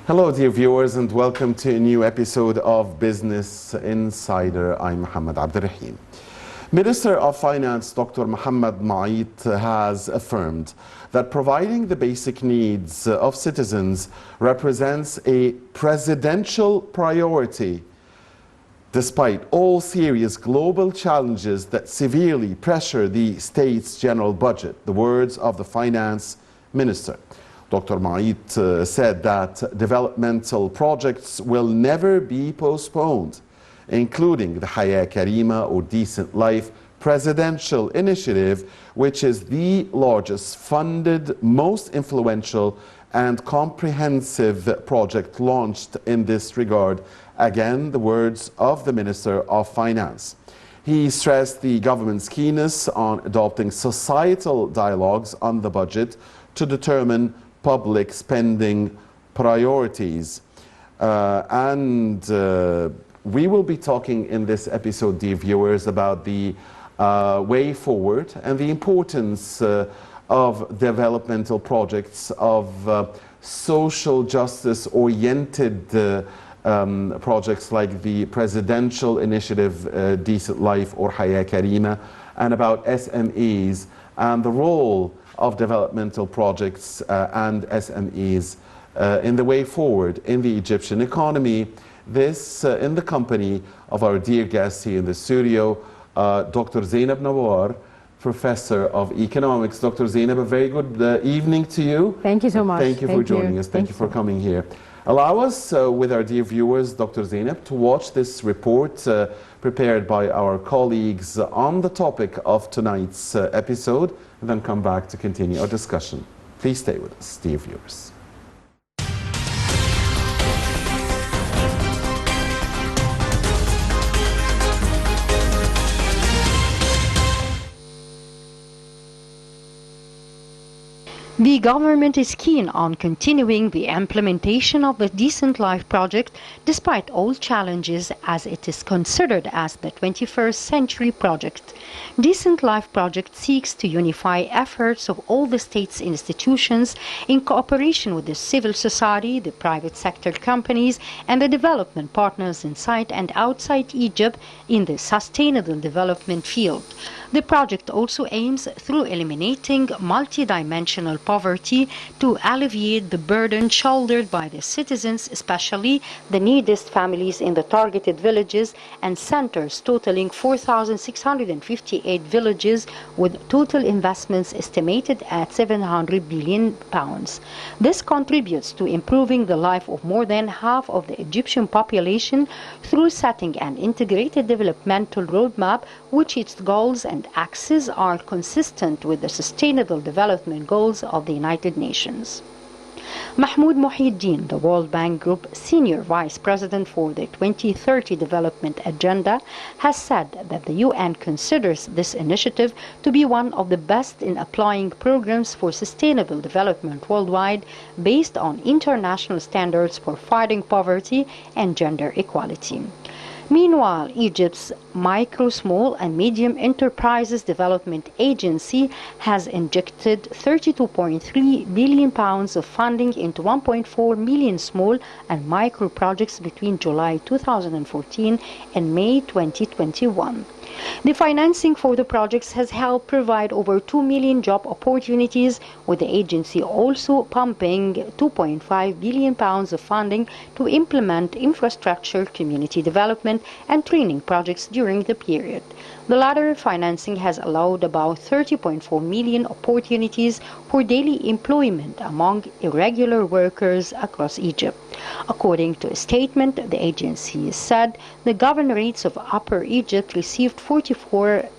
Hello dear viewers and welcome to a new episode of Business Insider. I'm Mohammed Abdurrahim. Minister of Finance Dr. Mohammed Maït has affirmed that providing the basic needs of citizens represents a presidential priority despite all serious global challenges that severely pressure the state's general budget. The words of the finance minister. Dr. Maït said that developmental projects will never be postponed, including the Hayat Karima or Decent Life presidential initiative, which is the largest funded, most influential and comprehensive project launched in this regard. Again, the words of the Minister of Finance. He stressed the government's keenness on adopting societal dialogues on the budget to determine public spending priorities. We will be talking in this episode, dear viewers, about the way forward and the importance of developmental projects, of social justice oriented projects like the presidential initiative Decent Life or Hayat Karima, and about SMEs and the role of developmental projects and SMEs in the way forward in the Egyptian economy. This in the company of our dear guest here in the studio, Dr. Zainab Nawar, Professor of Economics. Dr. Zainab, a very good evening to you. Thank you so much. Thank you for joining us. Thank you for coming here. Allow us, with our dear viewers, Dr. Zainab, to watch this report prepared by our colleagues on the topic of tonight's episode, and then come back to continue our discussion. Please stay with us, dear viewers. The government is keen on continuing the implementation of the Decent Life project despite all challenges, as it is considered as the 21st century project. Decent Life project seeks to unify efforts of all the state's institutions in cooperation with the civil society, the private sector companies, and the development partners inside and outside Egypt in the sustainable development field. The project also aims, through eliminating multidimensional poverty, to alleviate the burden shouldered by the citizens, especially the neediest families in the targeted villages and centers, totaling 4,658 villages with total investments estimated at £700 billion. This contributes to improving the life of more than half of the Egyptian population through setting an integrated developmental roadmap, which its goals and axes are consistent with the Sustainable Development Goals of the United Nations. Mahmoud Mohieddin, the World Bank Group Senior Vice President for the 2030 Development Agenda, has said that the UN considers this initiative to be one of the best in applying programs for sustainable development worldwide based on international standards for fighting poverty and gender equality. Meanwhile, Egypt's Micro, Small and Medium Enterprises Development Agency has injected £32.3 billion of funding into 1.4 million small and micro projects between July 2014 and May 2021. The financing for the projects has helped provide over 2 million job opportunities, with the agency also pumping £2.5 billion of funding to implement infrastructure, community development and training projects during the period. The latter financing has allowed about 30.4 million opportunities for daily employment among irregular workers across Egypt. According to a statement, the agency said the governorates of Upper Egypt received 44%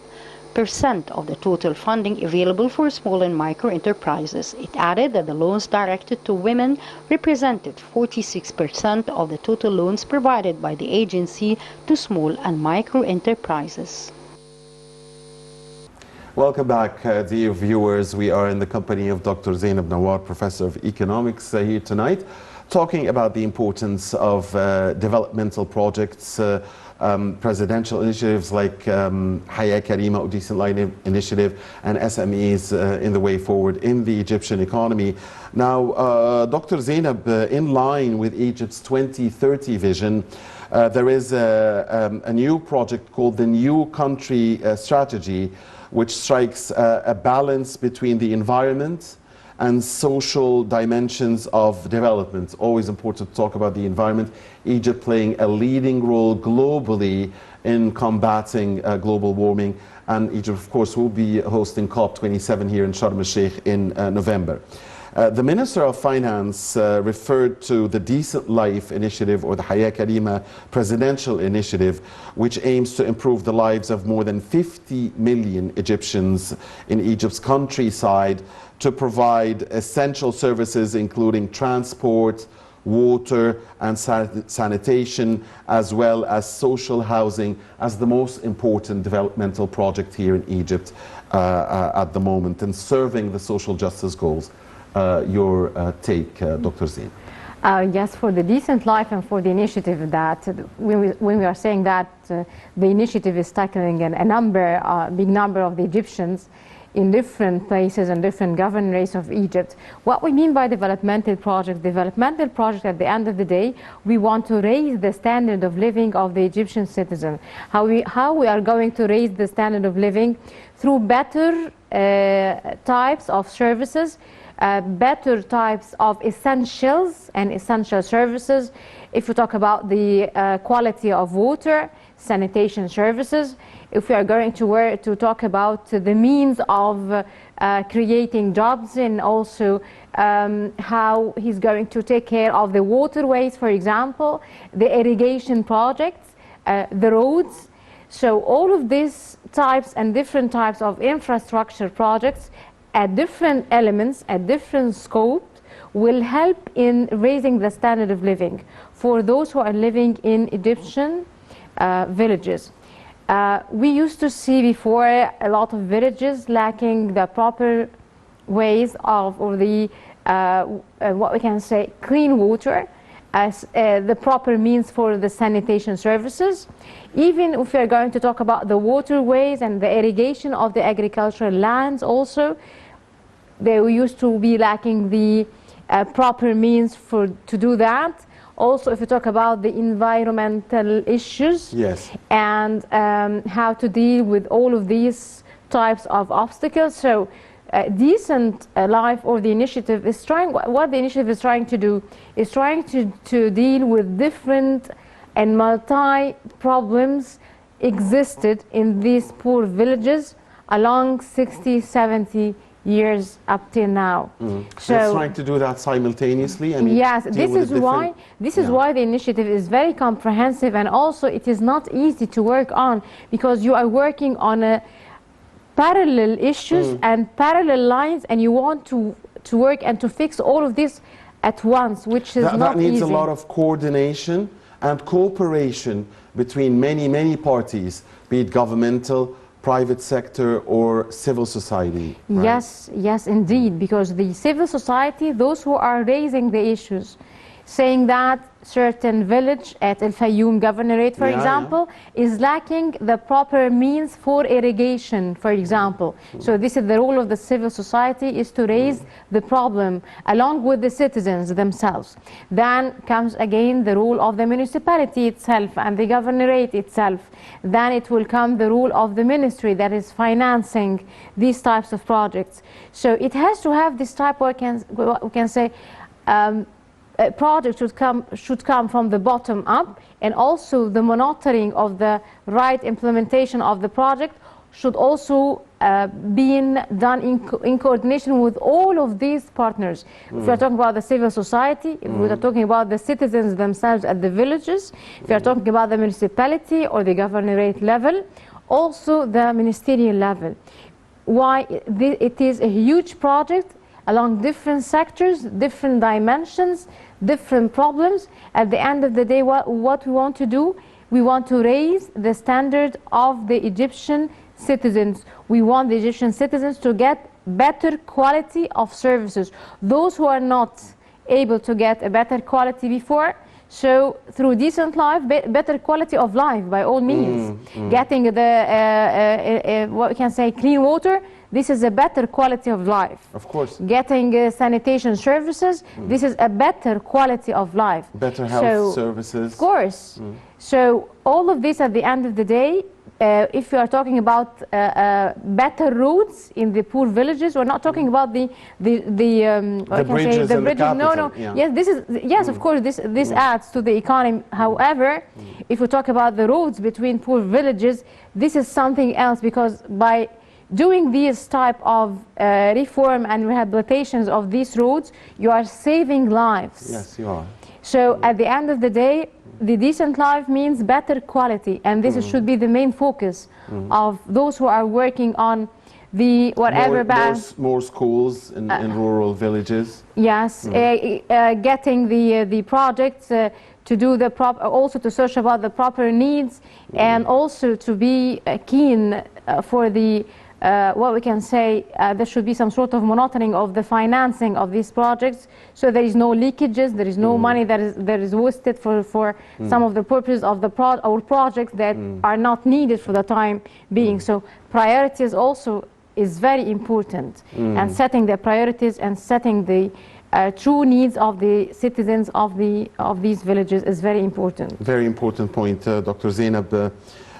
of the total funding available for small and micro enterprises. It added that the loans directed to women represented 46% of the total loans provided by the agency to small and micro enterprises. Welcome back, dear viewers. We are in the company of Dr. Zainab Nawar, Professor of Economics, here tonight. talking about the importance of developmental projects, presidential initiatives like Haya Karima or Decent Life Initiative, and SMEs in the way forward in the Egyptian economy. Now, Dr. Zainab, in line with Egypt's 2030 vision, there is a new project called the New Country Strategy, which strikes a balance between the environment and social dimensions of development. Always important to talk about the environment. Egypt playing a leading role globally in combating global warming. And Egypt, of course, will be hosting COP27 here in Sharm el-Sheikh in November. The Minister of Finance referred to the Decent Life Initiative, or the Haya Karima Presidential Initiative, which aims to improve the lives of more than 50 million Egyptians in Egypt's countryside to provide essential services including transport, water and sanitation, as well as social housing, as the most important developmental project here in Egypt at the moment, and serving the social justice goals. Your take, Dr. Zain. Yes, for the Decent Life and for the initiative, that when we are saying that the initiative is tackling a big number of the Egyptians in different places and different governorates of Egypt. What we mean by developmental project at the end of the day, we want to raise the standard of living of the Egyptian citizen. How we are going to raise the standard of living? Through better types of services, better types of essentials and essential services. If we talk about the quality of water, sanitation services, if we are going to talk about the means of creating jobs, and also how he's going to take care of the waterways, for example, the irrigation projects, the roads. So all of these types and different types of infrastructure projects at different elements, at different scopes, will help in raising the standard of living for those who are living in Egyptian villages. We used to see before a lot of villages lacking the proper ways of, or the what we can say, clean water, as the proper means for the sanitation services. Even if we are going to talk about the waterways and the irrigation of the agricultural lands also, they used to be lacking the proper means to do that. Also, if we talk about the environmental issues, yes, and how to deal with all of these types of obstacles. So Decent Life, or the initiative, is trying, what the initiative is trying to do is trying to deal with different and multi-problems existed in these poor villages along 60, 70 years up till now. So it's trying to do that simultaneously. I mean, yes, this is why the initiative is very comprehensive, and also it is not easy to work on, because you are working on a parallel issues and parallel lines, and you want to work and to fix all of this at once, which is not easy. That needs a lot of coordination and cooperation between many parties, be it governmental, private sector, or civil society. Right? Yes, indeed, because the civil society, those who are raising the issues, saying that certain village at El Fayoum Governorate, for example, is lacking the proper means for irrigation, for example. So this is the role of the civil society, is to raise the problem along with the citizens themselves. Then comes again the role of the municipality itself and the governorate itself. Then it will come the role of the ministry that is financing these types of projects. So it has to have this type, we can say, project should come from the bottom up, and also the monitoring of the right implementation of the project should also be done in coordination with all of these partners. If we are talking about the civil society, if we are talking about the citizens themselves at the villages, if we are talking about the municipality or the governorate level, also the ministerial level. Why? It is a huge project along different sectors, different dimensions, different problems. At the end of the day, what we want to do, we want to raise the standard of the Egyptian citizens. We want the Egyptian citizens to get better quality of services. Those who are not able to get a better quality before. So through decent life, better quality of life by all means. Getting the, what we can say, clean water, this is a better quality of life. Of course. Getting sanitation services, this is a better quality of life. Better health services. Of course. So all of this at the end of the day, if you are talking about better roads in the poor villages, we're not talking about the bridges and the capital. No. Yeah. Yes, this is of course this adds to the economy. However, if we talk about the roads between poor villages, this is something else, because by doing these type of reform and rehabilitations of these roads, you are saving lives. Yes, you are. So at the end of the day, the decent life means better quality, and this should be the main focus of those who are working on the whatever more schools in rural villages. Yes, getting the projects to do the also to search about the proper needs, and also to be keen for the what we can say, there should be some sort of monitoring of the financing of these projects, so there is no leakages, there is no money that is wasted for some of the purposes of the our projects that are not needed for the time being. So priorities also is very important, and setting the priorities and setting the true needs of the citizens of these villages is very important. Very important point, Dr. Zainab.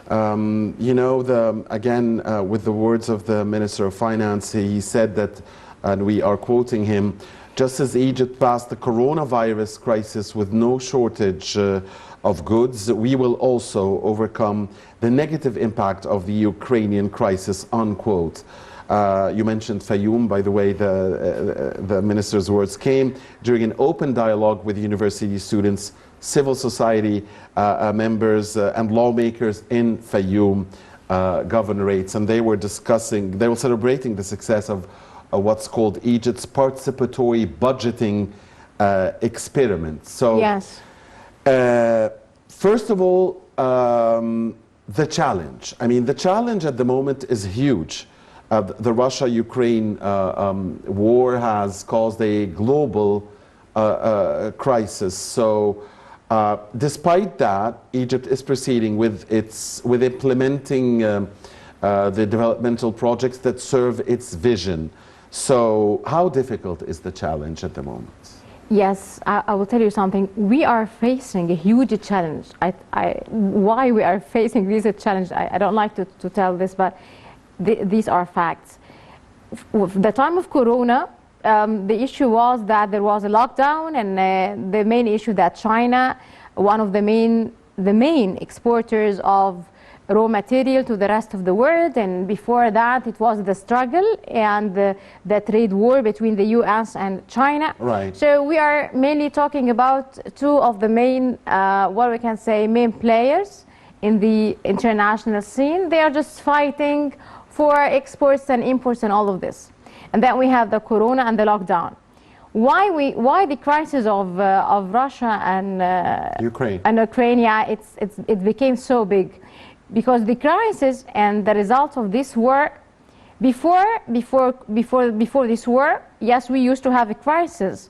You know, again, with the words of the Minister of Finance, he said that, and we are quoting him, just as Egypt passed the coronavirus crisis with no shortage of goods, we will also overcome the negative impact of the Ukrainian crisis, unquote. You mentioned Fayoum, by the way, the minister's words came during an open dialogue with university students, civil society members and lawmakers in Fayoum governorates, and they were celebrating the success of what's called Egypt's participatory budgeting experiment. So, yes. First of all, the challenge. I mean, the challenge at the moment is huge. The Russia-Ukraine war has caused a global crisis. So, despite that, Egypt is proceeding with implementing the developmental projects that serve its vision. So, how difficult is the challenge at the moment? Yes, I will tell you something. We are facing a huge challenge. Why we are facing this challenge, I don't like to tell this, but these are facts. The time of Corona, the issue was that there was a lockdown, and the main issue that China, one of the main exporters of raw material to the rest of the world, and before that it was the struggle and the trade war between the US and China. Right. So we are mainly talking about two of the main, what we can say, main players in the international scene. They are just fighting for exports and imports and all of this. And then we have the Corona and the lockdown. Why the crisis of Russia and Ukraine? And Ukraine, yeah, it became so big, because the crisis and the result of this war, before this war, yes, we used to have a crisis,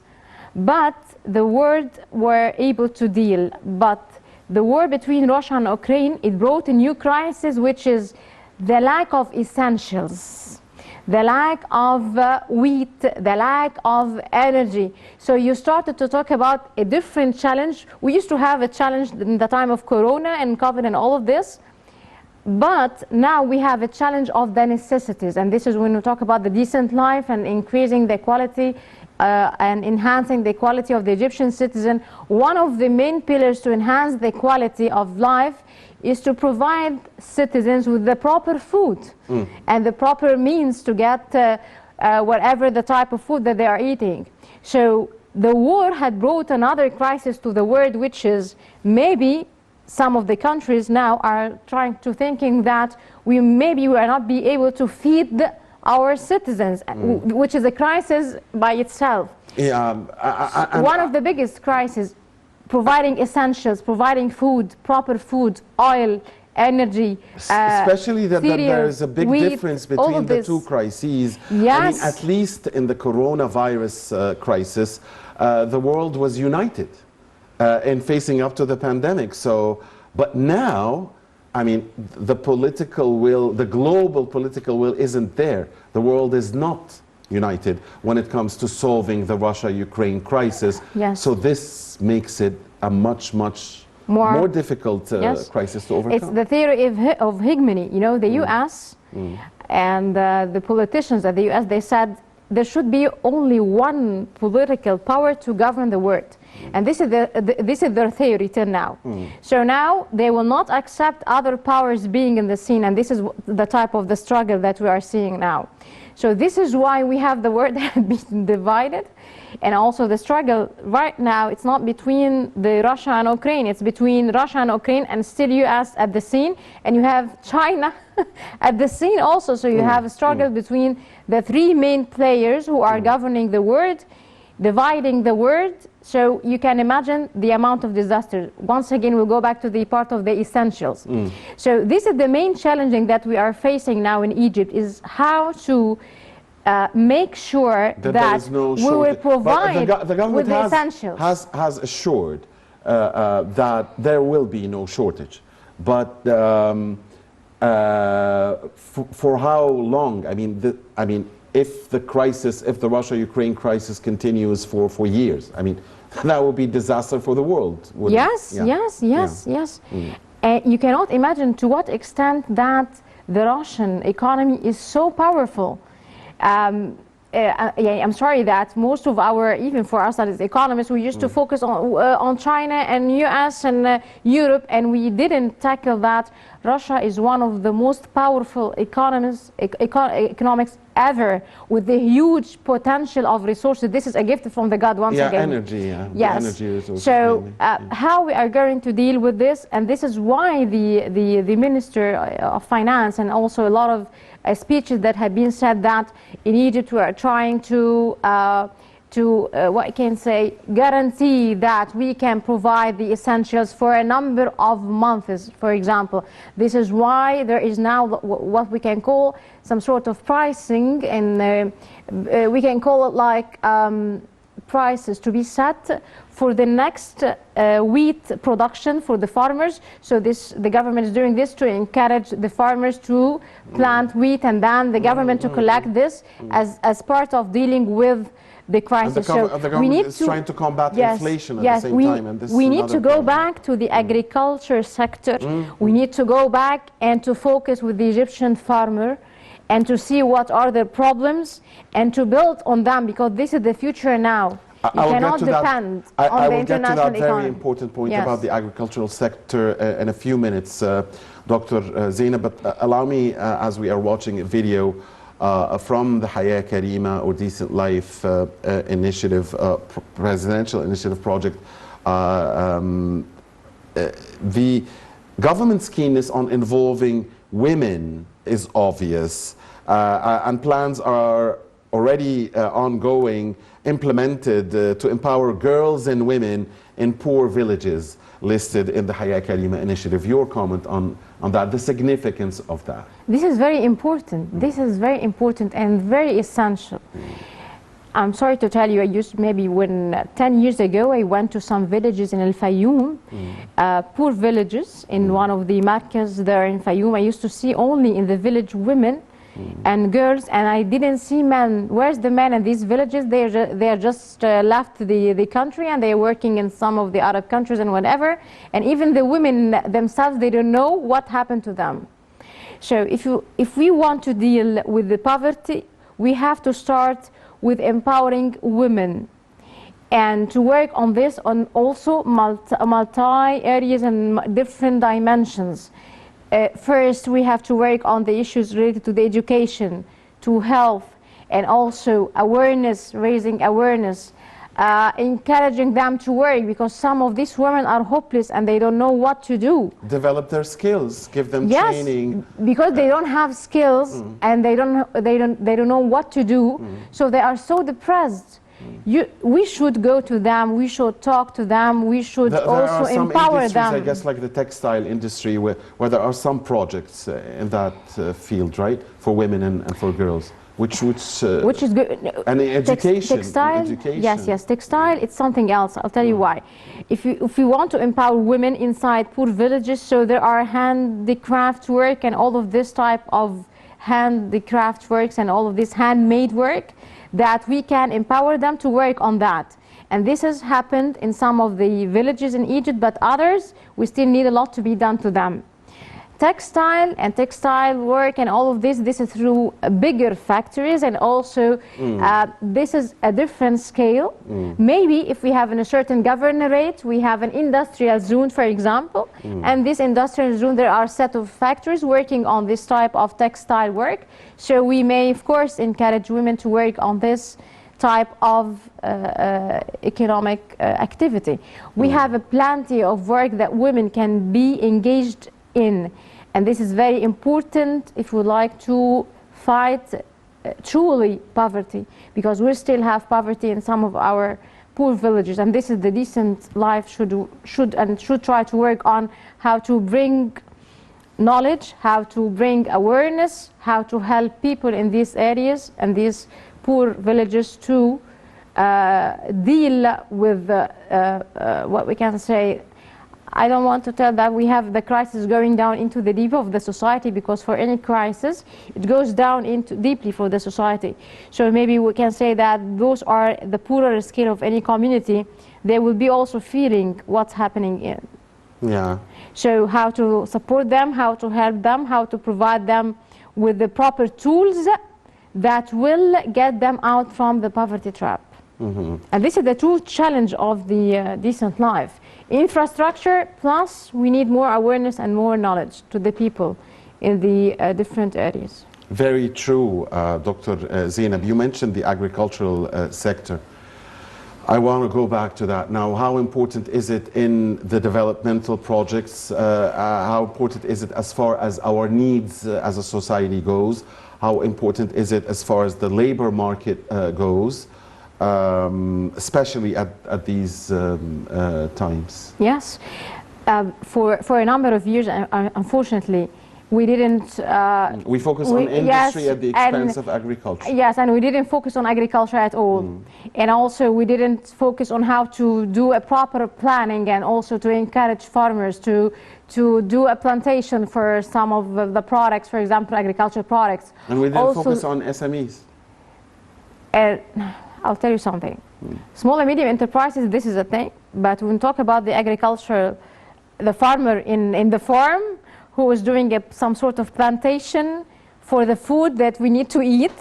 but the world were able to deal. But the war between Russia and Ukraine, it brought a new crisis, which is the lack of essentials, the lack of wheat, the lack of energy. So you started to talk about a different challenge. We used to have a challenge in the time of Corona and COVID and all of this, but now we have a challenge of the necessities. And this is when we talk about the decent life and increasing the quality and enhancing the quality of the Egyptian citizen. One of the main pillars to enhance the quality of life is to provide citizens with the proper food and the proper means to get whatever the type of food that they are eating. So the war had brought another crisis to the world, which is maybe some of the countries now are trying to thinking that we will not be able to feed our citizens, which is a crisis by itself. Yeah, one of the biggest crises. Providing essentials, providing food, proper food, oil, energy, especially that there is a big wheat, difference between the two crises. Yes. I mean, at least in the coronavirus crisis, the world was united in facing up to the pandemic. So, but now, I mean, the political will, the global political will isn't there. The world is not united when it comes to solving the Russia-Ukraine crisis. Yes. So this makes it a much more difficult crisis to overcome. It's the theory of hegemony. You know, the U.S. and the politicians at the U.S., they said there should be only one political power to govern the world. And this is their theory till now. So now they will not accept other powers being in the scene, and this is the type of the struggle that we are seeing now. So this is why we have the world being divided, and also the struggle right now, it's not between Russia and Ukraine, it's between Russia and Ukraine and still US at the scene, and you have China at the scene also. So you have a struggle between the three main players who are governing the world, dividing the world. So you can imagine the amount of disaster. Once again, we'll go back to the part of the essentials. So this is the main challenging that we are facing now in Egypt, is how to make sure that we will provide with the essentials. Has assured that there will be no shortage. But for how long? I mean, if the crisis, if the Russia-Ukraine crisis continues for years, I mean, that would be disaster for the world. Yes. And you cannot imagine to what extent that the Russian economy is so powerful. I'm sorry that most of our, even for us as economists, we used to focus on China and US and Europe, and we didn't tackle that Russia is one of the most powerful economics ever, with the huge potential of resources. This is a gift from the God once again. Energy, yes. Energy resources. So how we are going to deal with this, and this is why the Minister of Finance and also a lot of speeches that have been said that in Egypt we are trying to what I can say, guarantee that we can provide the essentials for a number of months, for example. This is why there is now what we can call some sort of pricing, and we can call it like prices to be set for the next wheat production for the farmers. So the government is doing this to encourage the farmers to plant wheat, and then the government to collect this as part of dealing with the crisis. So the government is trying to combat inflation at the same time. And this we need to go back to the agriculture sector. We need to go back and to focus with the Egyptian farmer and to see what are the problems and to build on them, because this is the future now. You cannot depend on the international economy. I will get to that very important point about the agricultural sector in a few minutes, Dr. Zeina, but allow me, as we are watching a video from the Hayya Karima, or Decent Life initiative, presidential initiative project, the government's keenness on involving women is obvious, and plans are already ongoing, implemented to empower girls and women in poor villages listed in the Hayya Karima initiative. Your comment on that, the significance of that. This is very important. This is very important and very essential. I'm sorry to tell you, I used maybe 10 years ago, I went to some villages in Al-Fayoum, poor villages in one of the markets there in Fayoum. I used to see only in the village women and girls, and I didn't see men. Where's the men in these villages? They are just left the country, and they are working in some of the Arab countries and whatever. And even the women themselves, they don't know what happened to them. So if we want to deal with the poverty, we have to start with empowering women, and to work on this on also multi areas and different dimensions. First, we have to work on the issues related to the education, to health, and also awareness, raising awareness, encouraging them to work, because some of these women are hopeless and they don't know what to do. Develop their skills, give them training. Because they don't have skills and they don't know what to do, so they are so depressed. We should go to them, we should talk to them, we should also empower them. I guess like the textile industry, where there are some projects in that field, right, for women and for girls. which is good. and education. Textile, education. yes, textile, it's something else. I'll tell you why. If you want to empower women inside poor villages, so there are handicraft work and all of this type of handicraft works and all of this handmade work, that we can empower them to work on that. And this has happened in some of the villages in Egypt, but others, we still need a lot to be done to them. Textile and textile work and all of this is through bigger factories, and also this is a different scale. Maybe if we have in a certain governorate, we have an industrial zone, for example, and this industrial zone, there are a set of factories working on this type of textile work. So we may, of course, encourage women to work on this type of economic activity. We have plenty of work that women can be engaged in, and this is very important if we like to fight truly poverty, because we still have poverty in some of our poor villages, and this is the Decent Life should try to work on how to bring knowledge, how to bring awareness, how to help people in these areas and these poor villages to deal with what we can say. I don't want to tell that we have the crisis going down into the deep of the society, because for any crisis it goes down into deeply for the society. So maybe we can say that those are the poorer scale of any community. They will be also feeling what's happening in. Yeah. So how to support them, how to help them, how to provide them with the proper tools that will get them out from the poverty trap. And this is the true challenge of the Decent Life. Infrastructure, plus we need more awareness and more knowledge to the people in the different areas. Very true, Dr. Zainab. You mentioned the agricultural sector. I want to go back to that now. How important is it in the developmental projects? How important is it as far as our needs as a society goes? How important is it as far as the labor market goes? Especially at these times. Yes, for a number of years, unfortunately, we didn't. We focus on industry at the expense of agriculture. Yes, and we didn't focus on agriculture at all. And also we didn't focus on how to do a proper planning, and also to encourage farmers to do a plantation for some of the products, for example, agricultural products. And we didn't focus on SMEs. I'll tell you something. Small and medium enterprises, this is a thing, but when we talk about the agriculture, the farmer in the farm who is doing some sort of plantation for the food that we need to eat,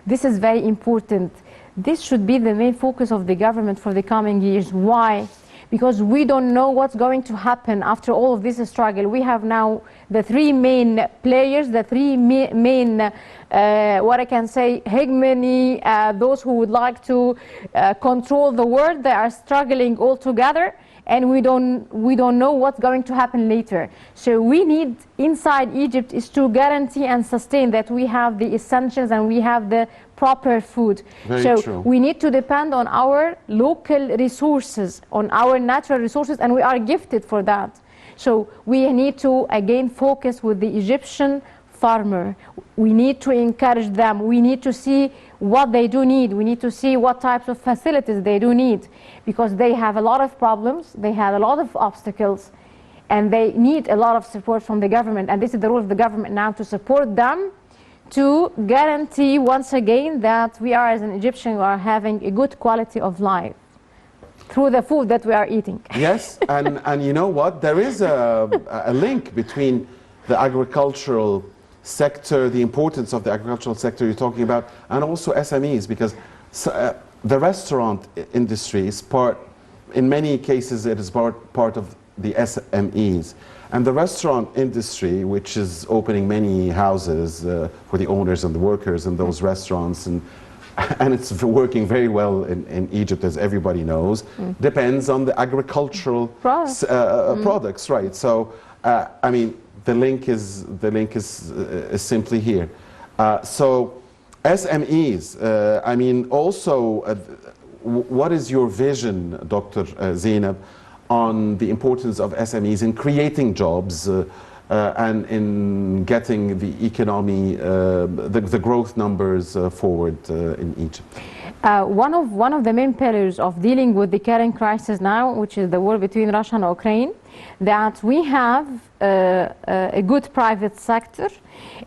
this is very important. This should be the main focus of the government for the coming years. Why? Because we don't know what's going to happen after all of this struggle. We have now the three main players, the three main, what I can say, hegemony, those who would like to control the world. They are struggling all together, and we don't know what's going to happen later. So we need inside Egypt is to guarantee and sustain that we have the essentials and we have the proper food. Very true. We need to depend on our local resources, on our natural resources, and we are gifted for that. So we need to again focus with the Egyptian farmer. We need to encourage them. We need to see what they do need. We need to see what types of facilities they do need, because they have a lot of problems, they have a lot of obstacles, and they need a lot of support from the government. And this is the role of the government now, to support them, to guarantee once again that we are, as an Egyptian, we are having a good quality of life through the food that we are eating. Yes, and you know what? There is a link between the agricultural sector, the importance of the agricultural sector you're talking about, and also SMEs, because the restaurant industry is in many cases, it is part of the SMEs. And the restaurant industry, which is opening many houses for the owners and the workers in those restaurants, and it's working very well in Egypt, as everybody knows, depends on the agricultural products, right? So, I mean, the link is simply here. So, SMEs. I mean, also, what is your vision, Dr. Zainab, on the importance of SMEs in creating jobs and in getting the economy, the growth numbers forward in Egypt? One of the main pillars of dealing with the current crisis now, which is the war between Russia and Ukraine, that we have a good private sector,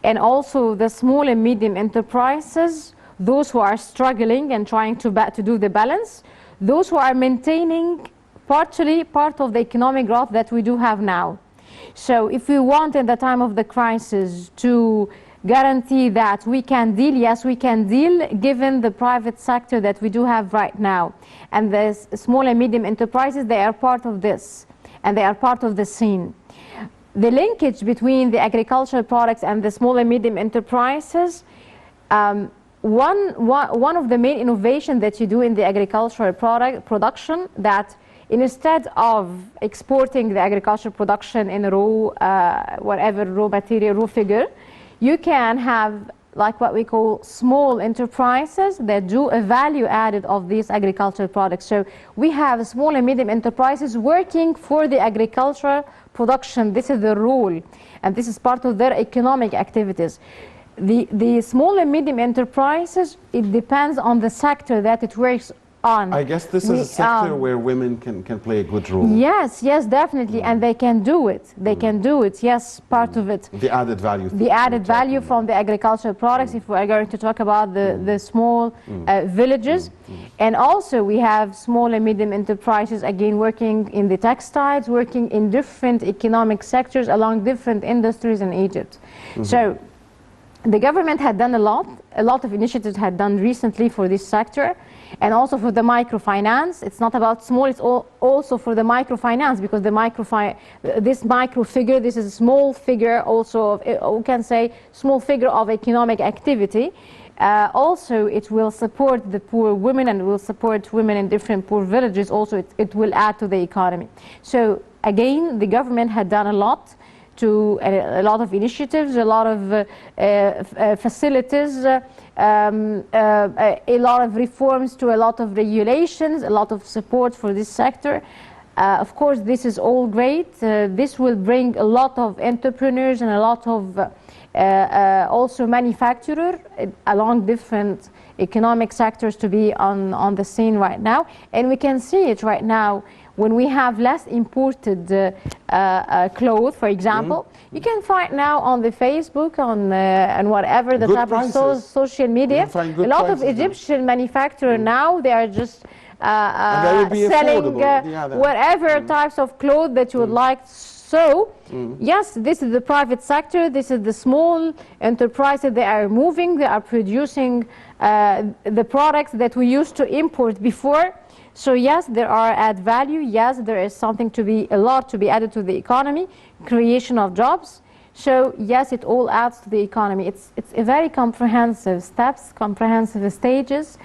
and also the small and medium enterprises, those who are struggling and trying to do the balance, those who are maintaining partially part of the economic growth that we do have now. So if we want in the time of the crisis to guarantee that we can deal, yes, we can deal given the private sector that we do have right now. And the small and medium enterprises, they are part of this, and they are part of the scene. The linkage between the agricultural products and the small and medium enterprises, one of the main innovations that you do in the agricultural production, that instead of exporting the agricultural production in raw, whatever raw material, raw figure, you can have like what we call small enterprises that do a value added of these agricultural products. So we have small and medium enterprises working for the agricultural production. This is the role, and this is part of their economic activities. The small and medium enterprises, it depends on the sector that it works on. I guess this is a sector where women can play a good role. Yes, yes, definitely, and they can do it. They can do it, yes, part of it. The added value. The added value from the agricultural products, if we are going to talk about the small villages. And also we have small and medium enterprises, again, working in the textiles, working in different economic sectors along different industries in Egypt. So the government had done a lot of initiatives had done recently for this sector, and also for the microfinance. It's not about small, it's also for the microfinance, because the this micro figure, this is a small figure also, we can say small figure of economic activity. Also, it will support the poor women, and will support women in different poor villages. Also, it will add to the economy. So again, the government had done a lot to a lot of initiatives, a lot of facilities, a lot of reforms to a lot of regulations, a lot of support for this sector. Of course, this is all great. This will bring a lot of entrepreneurs and a lot of also manufacturers along different economic sectors to be on the scene right now. And we can see it right now when we have less imported clothes, for example. You can find now on the Facebook, on and whatever the type of social media, a lot of Egyptian manufacturers now, they are just selling whatever types of clothes that you would like. So, yes, this is the private sector, this is the small enterprises, they are moving, they are producing the products that we used to import before. So yes, there are add value, yes, there is something a lot to be added to the economy, creation of jobs. So yes, it all adds to the economy. It's a very comprehensive steps, comprehensive stages.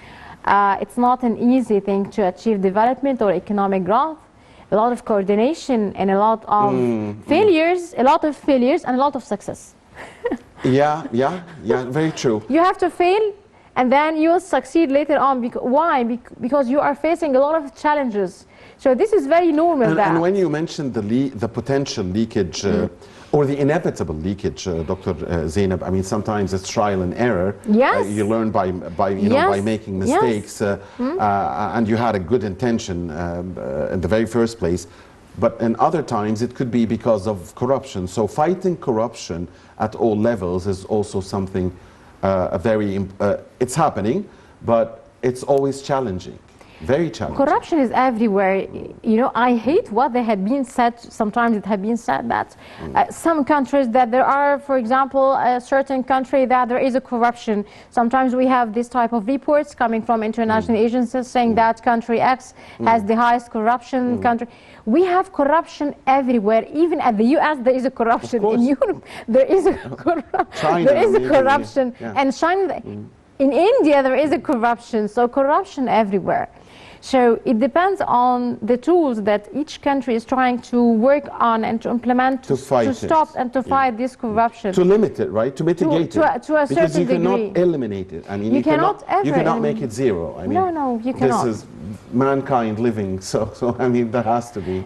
It's not an easy thing to achieve development or economic growth. A lot of coordination and a lot of failures, and a lot of success. Yeah, very true. You have to fail, and then you will succeed later on. Why? Because you are facing a lot of challenges. So this is very normal. And when you mentioned the potential leakage or the inevitable leakage, Dr. Zainab, I mean, sometimes it's trial and error. Yes. You learn by making mistakes, and you had a good intention in the very first place. But in other times, it could be because of corruption. So fighting corruption at all levels is also something it's happening, but it's always challenging, very challenging. Corruption is everywhere. You know, I hate what they had been said. Sometimes it had been said that some countries that there are, for example, a certain country that there is a corruption. Sometimes we have this type of reports coming from international agencies saying that country X has the highest corruption country. We have corruption everywhere. Even at the US, there is a corruption. In Europe, there is a corruption. And China, in India, there is a corruption. So corruption everywhere. So it depends on the tools that each country is trying to work on and to implement to stop and to fight this corruption. To limit it, right? To mitigate it. To a certain degree. Because you cannot eliminate it. I mean, you cannot make it zero. I mean, no, you cannot. This is mankind living, so I mean, there has to be.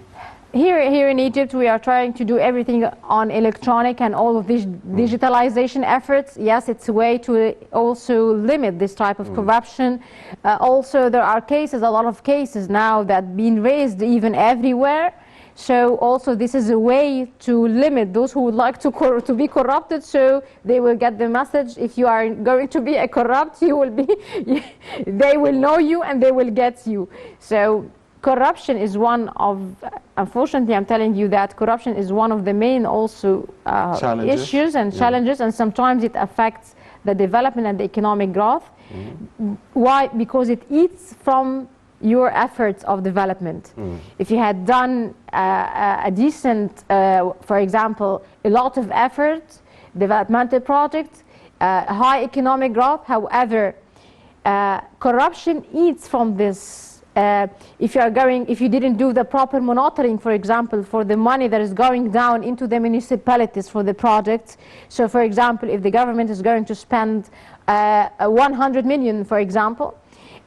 Here in Egypt, we are trying to do everything on electronic and all of these digitalization efforts. Yes, it's a way to also limit this type of corruption. Also, there are cases, a lot of cases now that being raised even everywhere. So also this is a way to limit those who would like to be corrupted, so they will get the message: if you are going to be a corrupt, you will be, they will know you and they will get you. So corruption is one of, unfortunately, I'm telling you that corruption is one of the main also issues and challenges, and sometimes it affects the development and the economic growth. Why? Because it eats from your efforts of development. If you had done a decent, for example, a lot of effort, developmental projects, high economic growth, however, corruption eats from this. If you didn't do the proper monitoring, for example, for the money that is going down into the municipalities for the projects. So, for example, if the government is going to spend 100 million, for example,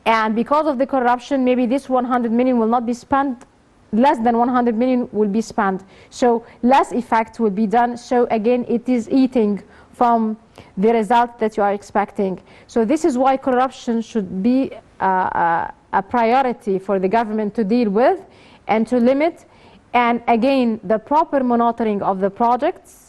and because of the corruption, maybe this 100 million will not be spent, less than 100 million will be spent. So less effect will be done. So again, it is eating from the result that you are expecting. So this is why corruption should be a priority for the government to deal with and to limit. And again, the proper monitoring of the projects,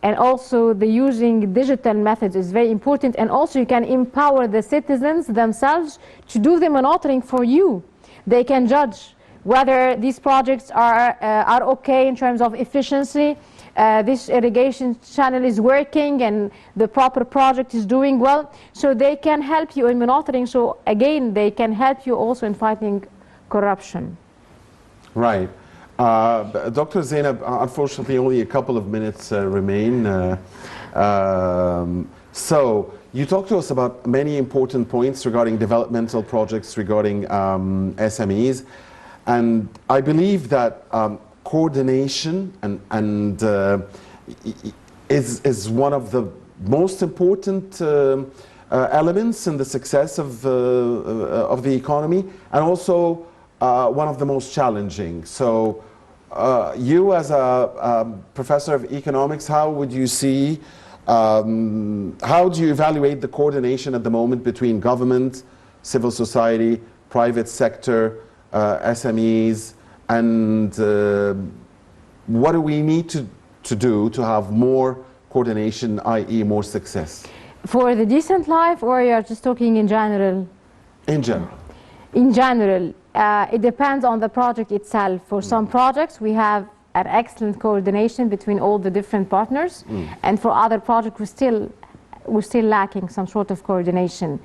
and also the using digital methods is very important. And also you can empower the citizens themselves to do the monitoring for you. They can judge whether these projects are okay in terms of efficiency, this irrigation channel is working and the proper project is doing well. So they can help you in monitoring. So again, they can help you also in fighting corruption. Right. Dr. Zainab, unfortunately only a couple of minutes remain. So you talked to us about many important points regarding developmental projects, regarding SMEs, and I believe that coordination is one of the most important elements in the success of the economy, and also one of the most challenging. So you as a professor of economics, how would you see, how do you evaluate the coordination at the moment between government, civil society, private sector, SMEs, and what do we need to do to have more coordination, i.e. more success? For the decent life, or you're just talking in general? In general. In general, it depends on the project itself. For some projects, we have an excellent coordination between all the different partners, and for other projects, we're still lacking some sort of coordination.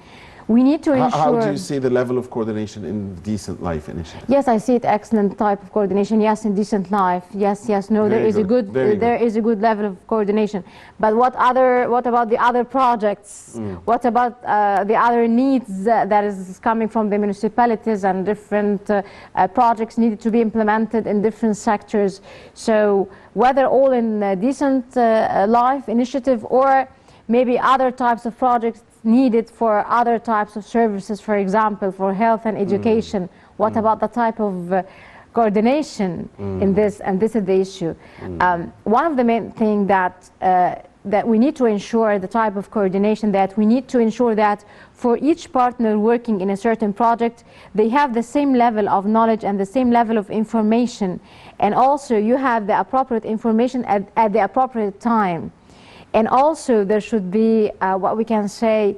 We need to ensure... How do you see the level of coordination in Decent Life initiative? Yes, I see it excellent type of coordination. Yes, in Decent Life. Yes, yes. No, there is a good level of coordination. But what about the other projects? What about the other needs that is coming from the municipalities, and different projects needed to be implemented in different sectors? So whether all in Decent Life initiative, or maybe other types of projects needed for other types of services, for example, for health and education. What about the type of coordination in this? And this is the issue. One of the main things that we need to ensure, the type of coordination, that we need to ensure that for each partner working in a certain project, they have the same level of knowledge and the same level of information. And also you have the appropriate information at the appropriate time. And also there should be what we can say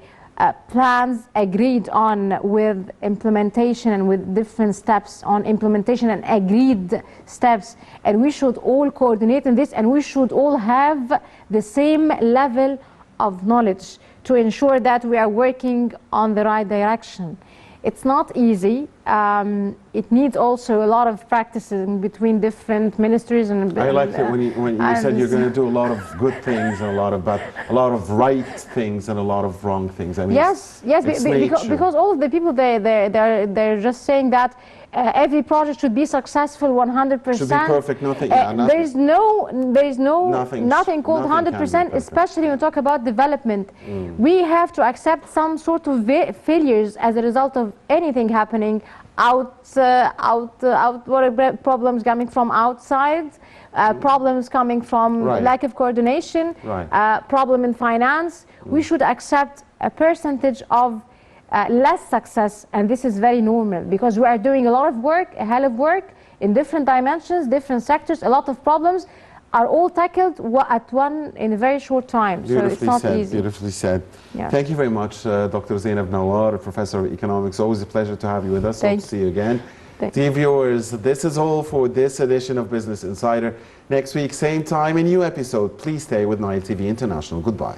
plans agreed on with implementation, and with different steps on implementation and agreed steps. And we should all coordinate in this, and we should all have the same level of knowledge to ensure that we are working on the right direction. It's not easy. It needs also a lot of practices between different ministries. And I liked it when you said you're going to do a lot of good things and a lot of right things and a lot of wrong things. I mean, yes, because all of the people they're just saying that every project should be successful 100%. Should be perfect. Nothing. There is nothing called 100%. Especially when we talk about development, we have to accept some sort of failures as a result of anything happening. problems coming from outside, problems coming from Right. lack of coordination, Right. problem in finance. We should accept a percentage of less success, and this is very normal because we are doing a lot of work, a hell of work in different dimensions, different sectors. A lot of problems are all tackled at one in a very short time. So it's not said, easy. beautifully said. Yeah. Thank you very much, Dr. Zainab Nawar, Professor of Economics. Always a pleasure to have you with us. Hope to see you again. Dear viewers, this is all for this edition of Business Insider. Next week, same time, a new episode. Please stay with Nile TV International. Goodbye.